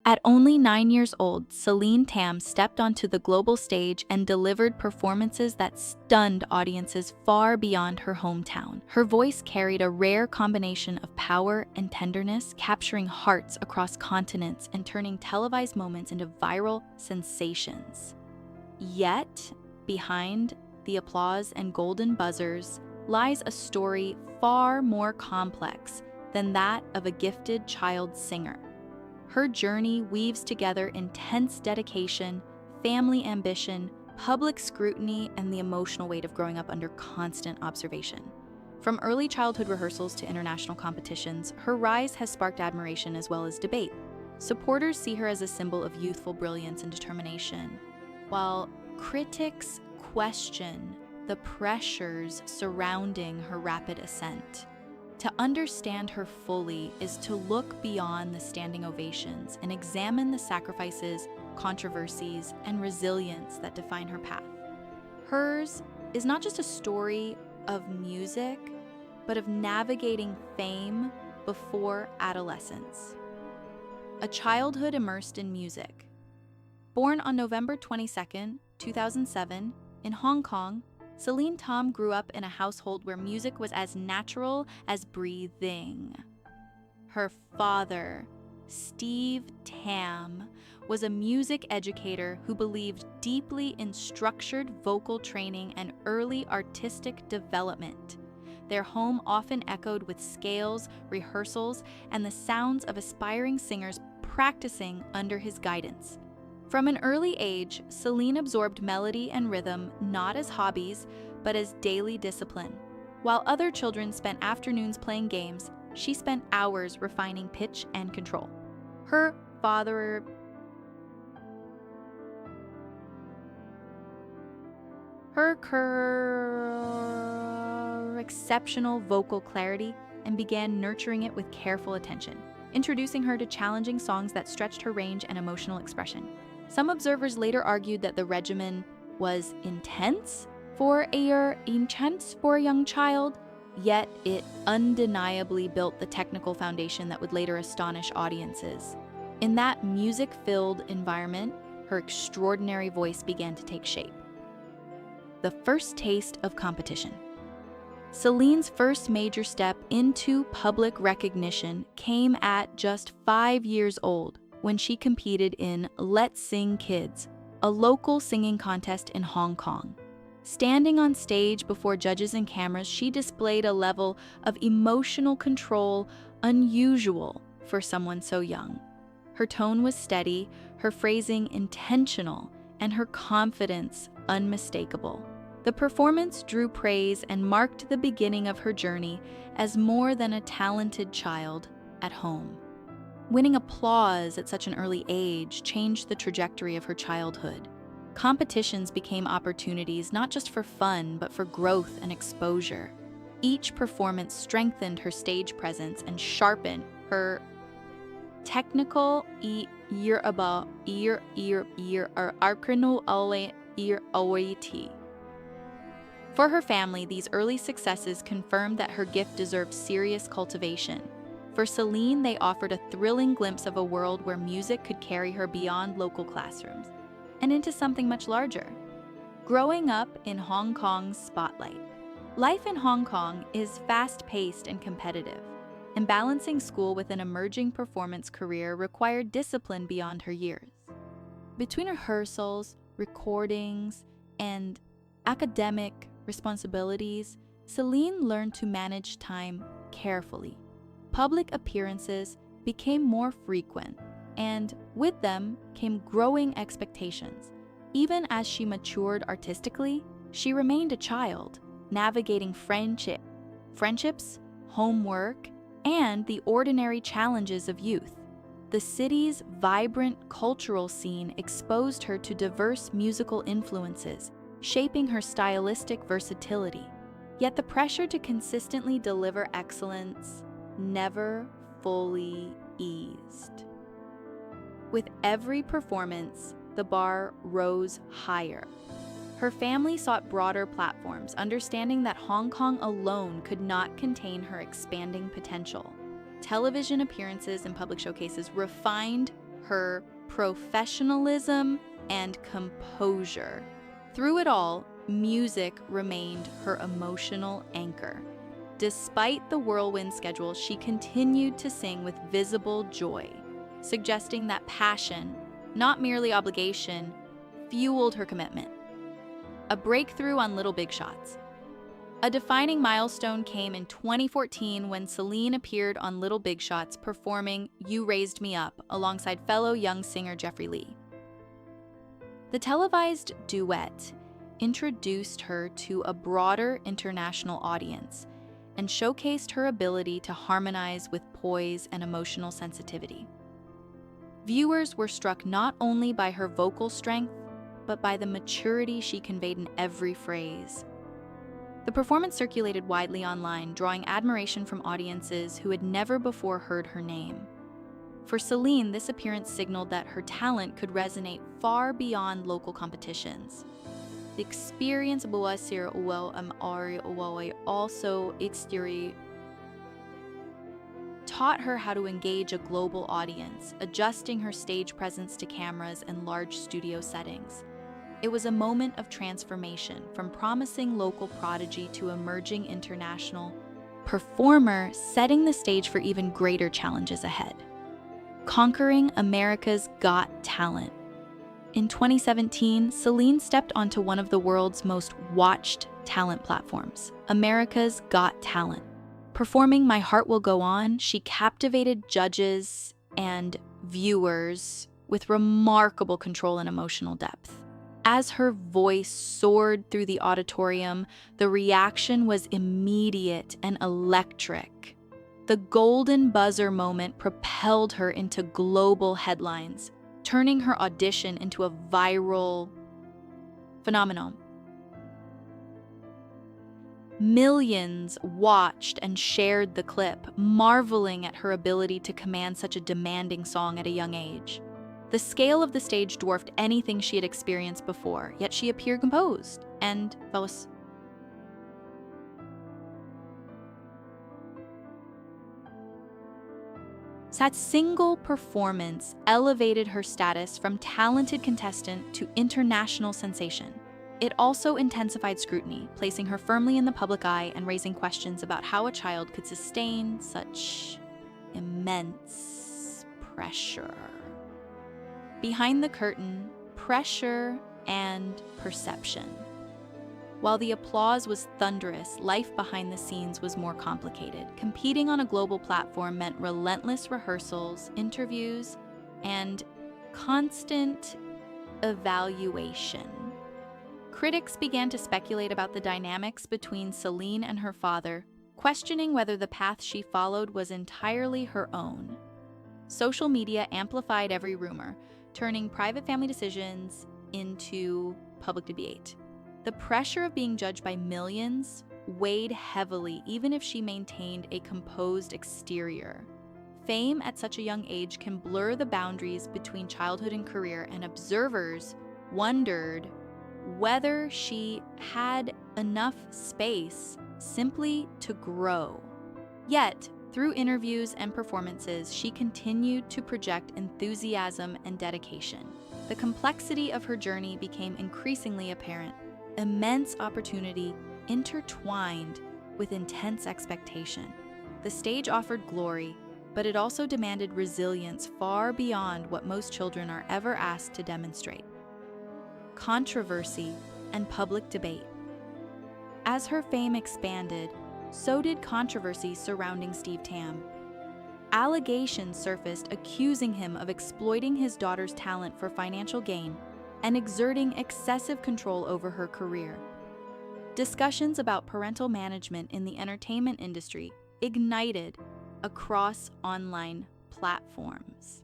At only 9 years old, Celine Tam stepped onto the global stage and delivered performances that stunned audiences far beyond her hometown. Her voice carried a rare combination of power and tenderness, capturing hearts across continents and turning televised moments into viral sensations. Yet, behind the applause and golden buzzers lies a story far more complex than that of a gifted child singer. Her journey weaves together intense dedication, family ambition, public scrutiny, and the emotional weight of growing up under constant observation. From early childhood rehearsals to international competitions, her rise has sparked admiration as well as debate. Supporters see her as a symbol of youthful brilliance and determination, while critics question the pressures surrounding her rapid ascent. To understand her fully is to look beyond the standing ovations and examine the sacrifices, controversies, and resilience that define her path. Hers is not just a story of music, but of navigating fame before adolescence. A childhood immersed in music. Born on November 22, 2007, in Hong Kong, Celine Tam grew up in a household where music was as natural as breathing. Her father, Steve Tam, was a music educator who believed deeply in structured vocal training and early artistic development. Their home often echoed with scales, rehearsals, and the sounds of aspiring singers practicing under his guidance. From an early age, Celine absorbed melody and rhythm not as hobbies, but as daily discipline. While other children spent afternoons playing games, she spent hours refining pitch and control. Her exceptional vocal clarity and began nurturing it with careful attention, introducing her to challenging songs that stretched her range and emotional expression. Some observers later argued that the regimen was intense for a young child, yet it undeniably built the technical foundation that would later astonish audiences. In that music-filled environment, her extraordinary voice began to take shape. The first taste of competition. Celine's first major step into public recognition came at just 5 years old, when she competed in Let's Sing Kids, a local singing contest in Hong Kong. Standing on stage before judges and cameras, she displayed a level of emotional control unusual for someone so young. Her tone was steady, her phrasing intentional, and her confidence unmistakable. The performance drew praise and marked the beginning of her journey as more than a talented child at home. Winning applause at such an early age changed the trajectory of her childhood. Competitions became opportunities not just for fun, but for growth and exposure. Each performance strengthened her stage presence and sharpened her technical ability. For her family, these early successes confirmed that her gift deserved serious cultivation. For Celine, they offered a thrilling glimpse of a world where music could carry her beyond local classrooms and into something much larger. Growing up in Hong Kong's spotlight. Life in Hong Kong is fast-paced and competitive, and balancing school with an emerging performance career required discipline beyond her years. Between rehearsals, recordings, and academic responsibilities, Celine learned to manage time carefully. Public appearances became more frequent, and with them came growing expectations. Even as she matured artistically, she remained a child, navigating friendships, homework, and the ordinary challenges of youth. The city's vibrant cultural scene exposed her to diverse musical influences, shaping her stylistic versatility. Yet the pressure to consistently deliver excellence never fully eased. With every performance, the bar rose higher. Her family sought broader platforms, understanding that Hong Kong alone could not contain her expanding potential. Television appearances and public showcases refined her professionalism and composure. Through it all, music remained her emotional anchor. Despite the whirlwind schedule, she continued to sing with visible joy, suggesting that passion, not merely obligation, fueled her commitment. A breakthrough on Little Big Shots. A defining milestone came in 2014 when Celine appeared on Little Big Shots performing You Raised Me Up alongside fellow young singer Jeffrey Lee. The televised duet introduced her to a broader international audience and showcased her ability to harmonize with poise and emotional sensitivity. Viewers were struck not only by her vocal strength, but by the maturity she conveyed in every phrase. The performance circulated widely online, drawing admiration from audiences who had never before heard her name. For Celine, this appearance signaled that her talent could resonate far beyond local competitions. The experience also taught her how to engage a global audience, adjusting her stage presence to cameras and large studio settings. It was a moment of transformation, from promising local prodigy to emerging international performer, setting the stage for even greater challenges ahead. Conquering America's Got Talent. In 2017, Celine stepped onto one of the world's most watched talent platforms, America's Got Talent. Performing My Heart Will Go On, she captivated judges and viewers with remarkable control and emotional depth. As her voice soared through the auditorium, the reaction was immediate and electric. The golden buzzer moment propelled her into global headlines, turning her audition into a viral phenomenon. Millions watched and shared the clip, marveling at her ability to command such a demanding song at a young age. The scale of the stage dwarfed anything she had experienced before, yet she appeared composed and focused. That single performance elevated her status from talented contestant to international sensation. It also intensified scrutiny, placing her firmly in the public eye and raising questions about how a child could sustain such immense pressure. Behind the curtain, pressure and perception. While the applause was thunderous, life behind the scenes was more complicated. Competing on a global platform meant relentless rehearsals, interviews, and constant evaluation. Critics began to speculate about the dynamics between Celine and her father, questioning whether the path she followed was entirely her own. Social media amplified every rumor, turning private family decisions into public debate. The pressure of being judged by millions weighed heavily, even if she maintained a composed exterior. Fame at such a young age can blur the boundaries between childhood and career, and observers wondered whether she had enough space simply to grow. Yet, through interviews and performances, she continued to project enthusiasm and dedication. The complexity of her journey became increasingly apparent. Immense opportunity intertwined with intense expectation. The stage offered glory, but it also demanded resilience far beyond what most children are ever asked to demonstrate. Controversy and public debate. As her fame expanded, so did controversy surrounding Steve Tam. Allegations surfaced accusing him of exploiting his daughter's talent for financial gain and exerting excessive control over her career. Discussions about parental management in the entertainment industry ignited across online platforms.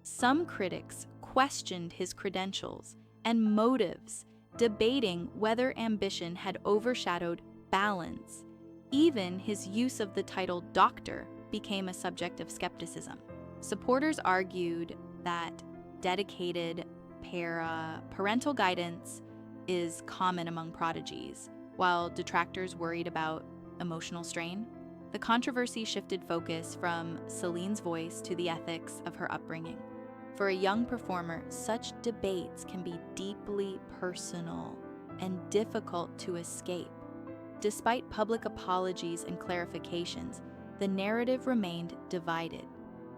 Some critics questioned his credentials and motives, debating whether ambition had overshadowed balance. Even his use of the title doctor became a subject of skepticism. Supporters argued that dedicated parental guidance is common among prodigies, while detractors worried about emotional strain. The controversy shifted focus from Celine's voice to the ethics of her upbringing. For a young performer, such debates can be deeply personal and difficult to escape. Despite public apologies and clarifications, the narrative remained divided.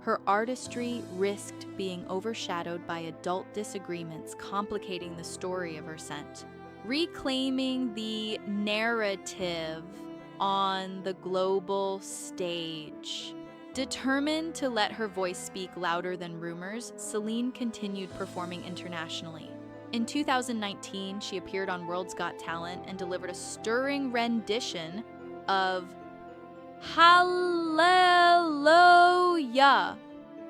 Her artistry risked being overshadowed by adult disagreements, complicating the story of her ascent. Reclaiming the narrative on the global stage. Determined to let her voice speak louder than rumors, Celine continued performing internationally. In 2019, she appeared on World's Got Talent and delivered a stirring rendition of Hallelujah,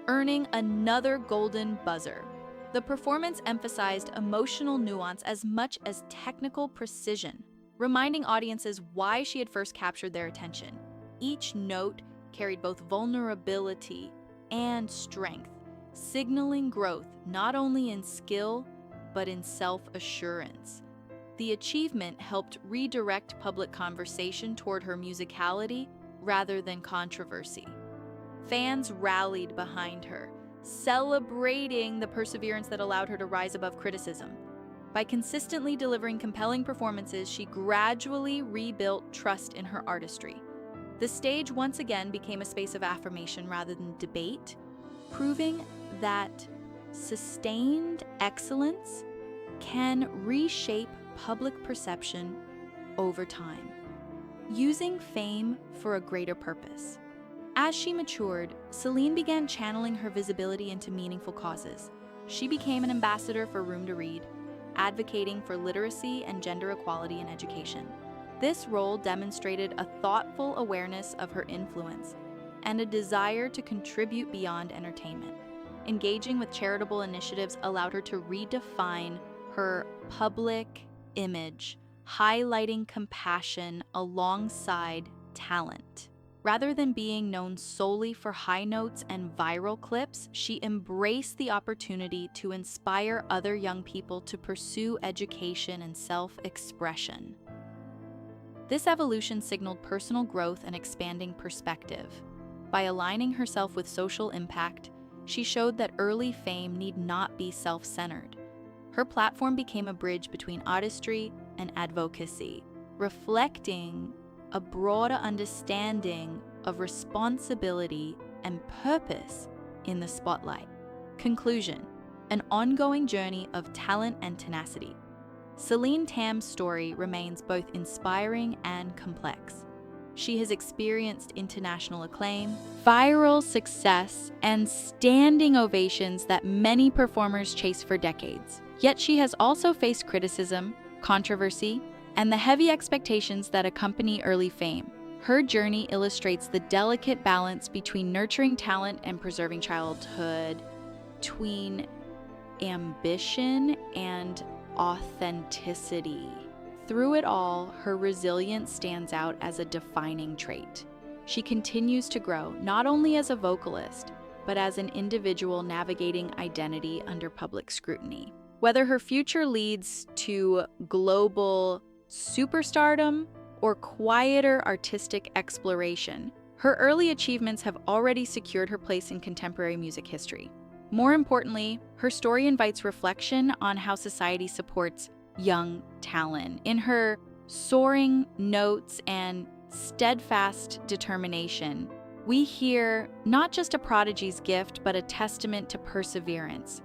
earning another Golden Buzzer. The performance emphasized emotional nuance as much as technical precision, reminding audiences why she had first captured their attention. Each note carried both vulnerability and strength, signaling growth not only in skill, but in self-assurance. The achievement helped redirect public conversation toward her musicality rather than controversy. Fans rallied behind her, celebrating the perseverance that allowed her to rise above criticism. By consistently delivering compelling performances, she gradually rebuilt trust in her artistry. The stage once again became a space of affirmation rather than debate, proving that sustained excellence can reshape public perception over time, using fame for a greater purpose. As she matured, Celine began channeling her visibility into meaningful causes. She became an ambassador for Room to Read, advocating for literacy and gender equality in education. This role demonstrated a thoughtful awareness of her influence and a desire to contribute beyond entertainment. Engaging with charitable initiatives allowed her to redefine her public image, highlighting compassion alongside talent. Rather than being known solely for high notes and viral clips, she embraced the opportunity to inspire other young people to pursue education and self-expression. This evolution signaled personal growth and expanding perspective. By aligning herself with social impact, she showed that early fame need not be self-centered. Her platform became a bridge between artistry and advocacy, reflecting a broader understanding of responsibility and purpose in the spotlight. Conclusion: an ongoing journey of talent and tenacity. Celine Tam's story remains both inspiring and complex. She has experienced international acclaim, viral success, and standing ovations that many performers chase for decades. Yet she has also faced criticism, controversy, and the heavy expectations that accompany early fame. Her journey illustrates the delicate balance between nurturing talent and preserving childhood, between ambition and authenticity. Through it all, her resilience stands out as a defining trait. She continues to grow, not only as a vocalist, but as an individual navigating identity under public scrutiny. Whether her future leads to global superstardom or quieter artistic exploration, her early achievements have already secured her place in contemporary music history. More importantly, her story invites reflection on how society supports young talent. In her soaring notes and steadfast determination, we hear not just a prodigy's gift, but a testament to perseverance,